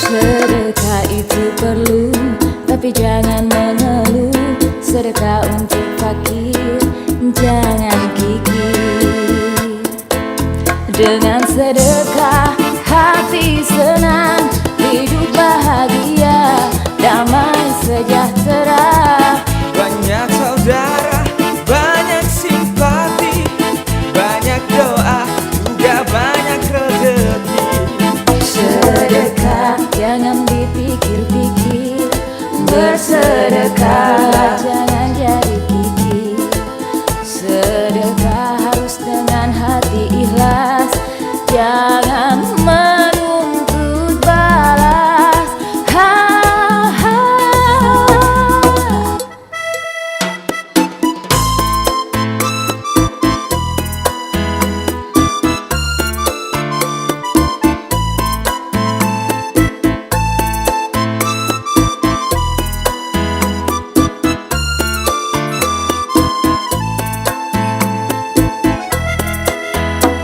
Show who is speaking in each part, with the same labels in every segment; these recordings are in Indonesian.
Speaker 1: Sedekah itu perlu, tapi jangan mengeluh. Sedekah untuk fakir, jangan kikir. Dengan sedekah hati senang, hidup bahagia, damai sejahtera.
Speaker 2: Banyak saudara, banyak simpati, banyak doa, juga banyak rezeki.
Speaker 1: Sedekah jangan dipikir-pikir, bersedekah jangan jadi kikir. Sedekah harus dengan hati ikhlas, jangan menuntut balas. Ha, ha.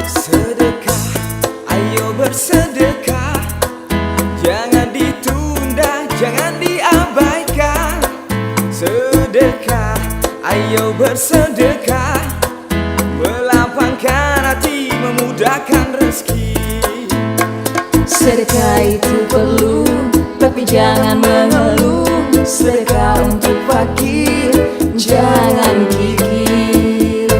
Speaker 2: Sedekah, ayo bersedekah, jangan ditunda, jangan diabaikan. Sedekah, ayo bersedekah, melapangkan hati, memudahkan rezeki.
Speaker 1: Sedekah itu perlu, tapi jangan mengeluh. Sedekah untuk fakir, jangan kikir.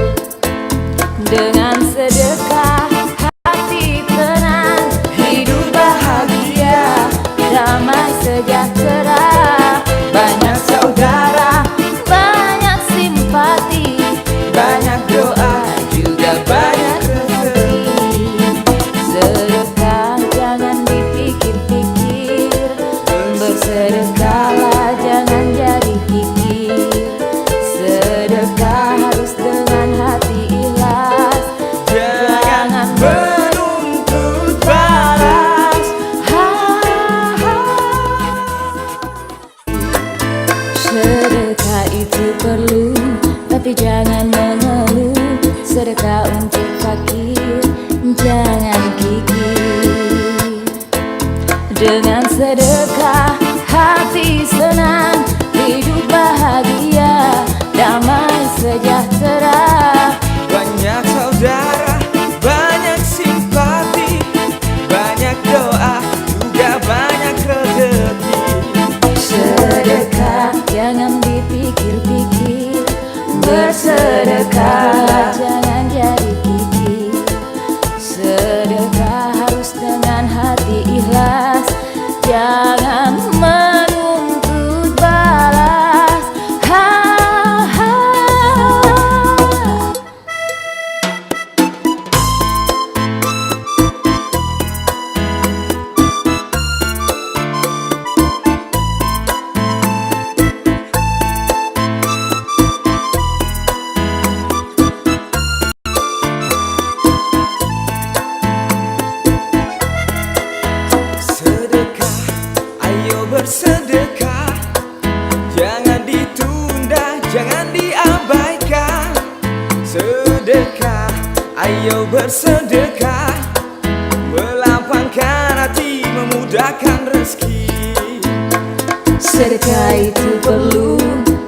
Speaker 1: Dengan sedekah hati tenang, hidup bahagia, damai sejahtera. Banyak saudara, banyak simpati,
Speaker 2: Banyak doa,
Speaker 1: juga banyak rezeki. Sedekah jangan dipikir-pikir, bersedekahlah jangan jadi kikir. Sedekah harus dengan hati ikhlas,
Speaker 2: jangan menuntut balas.
Speaker 1: ha, ha. Sedekah itu perlu, tapi jangan mengeluh. Sedekah untuk fakir, jangan kikir. Dengan sedekah hati senang, hidup bahagia, damai sejahtera.
Speaker 2: Banyak saudara, banyak simpati, banyak doa, juga banyak rezeki.
Speaker 1: Sedekah jangan dipikir-pikir, bersedekah jangan jadi kikir. Sedekah harus dengan hati ikhlas, jangan menuntut balas. Ha, ha.
Speaker 2: Sedekah, ayo bersedekah, jangan ditunda, jangan diabaikan. Sedekah, ayo bersedekah, melapangkan hati, memudahkan rezeki.
Speaker 1: Sedekah itu perlu,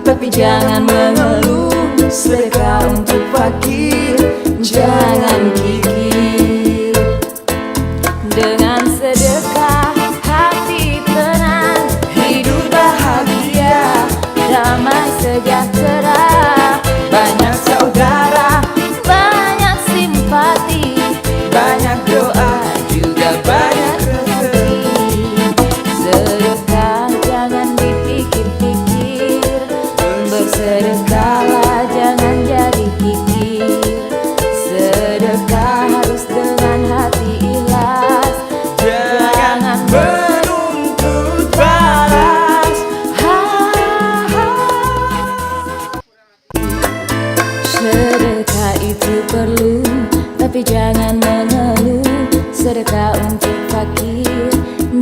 Speaker 1: tapi jangan mengeluh. Sedekah untuk fakir, jangan kikir. Dengan sedekah hati tenang, hidup bahagia, damai sejahtera. Banyak saudara, banyak simpati,
Speaker 2: Banyak doa,
Speaker 1: juga banyak rezeki. Sedekah jangan dipikir-pikir, bersedekahlah jangan jadi kikir. Sedekah harus dengan hati ikhlas,
Speaker 2: jangan menuntut balas.
Speaker 1: ha, ha. Sedekah itu perlu, tapi jangan mengeluh. Sedekah untuk fakir,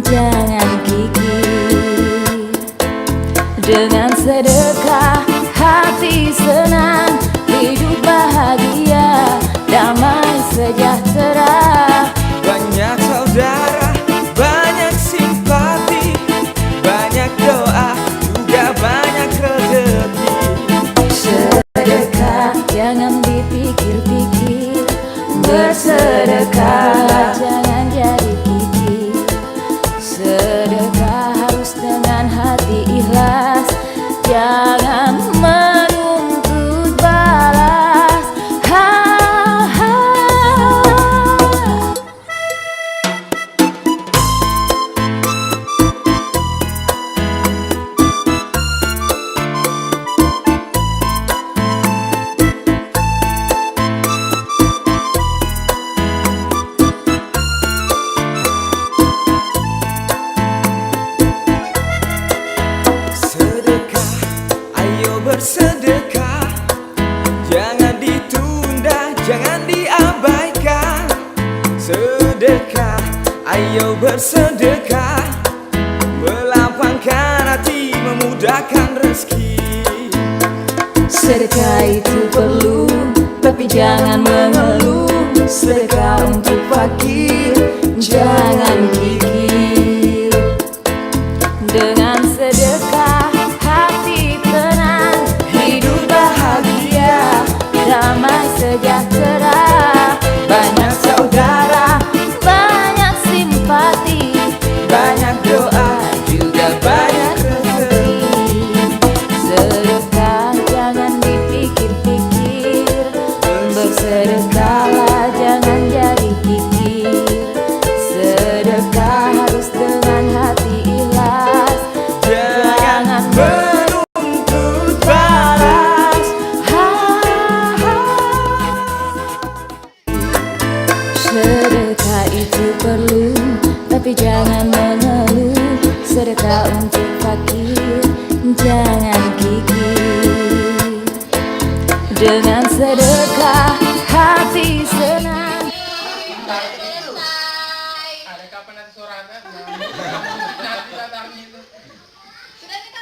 Speaker 1: jangan kikir. Dengan sedekah hati senang, hidup bahagia, damai sejahtera.
Speaker 2: Banyak saudara, banyak simpati, bersedekah, melapangkan hati, memudahkan rezeki.
Speaker 1: Sedekah itu perlu, tapi jangan mengeluh. Sedekah untuk fakir, jangan gigir. Dengan sedekah hati tenang, hidup bahagia, damai sejahtera. Banyak saudara, banyak simpati,
Speaker 2: Banyak doa, juga banyak rezeki.
Speaker 1: sedekah jangan dipikir-pikir, bersedekahlah jangan jadi kikir. Sedekah harus dengan hati ikhlas,
Speaker 2: Jangan menuntut balas.
Speaker 1: Sedekah itu perlu, tapi jangan mengeluh. Sedekah untuk fakir, jangan gigir. Dengan sedekah hati senang.
Speaker 3: Ada kapan nanti suratnya? Nanti datang itu.
Speaker 4: Sudah kita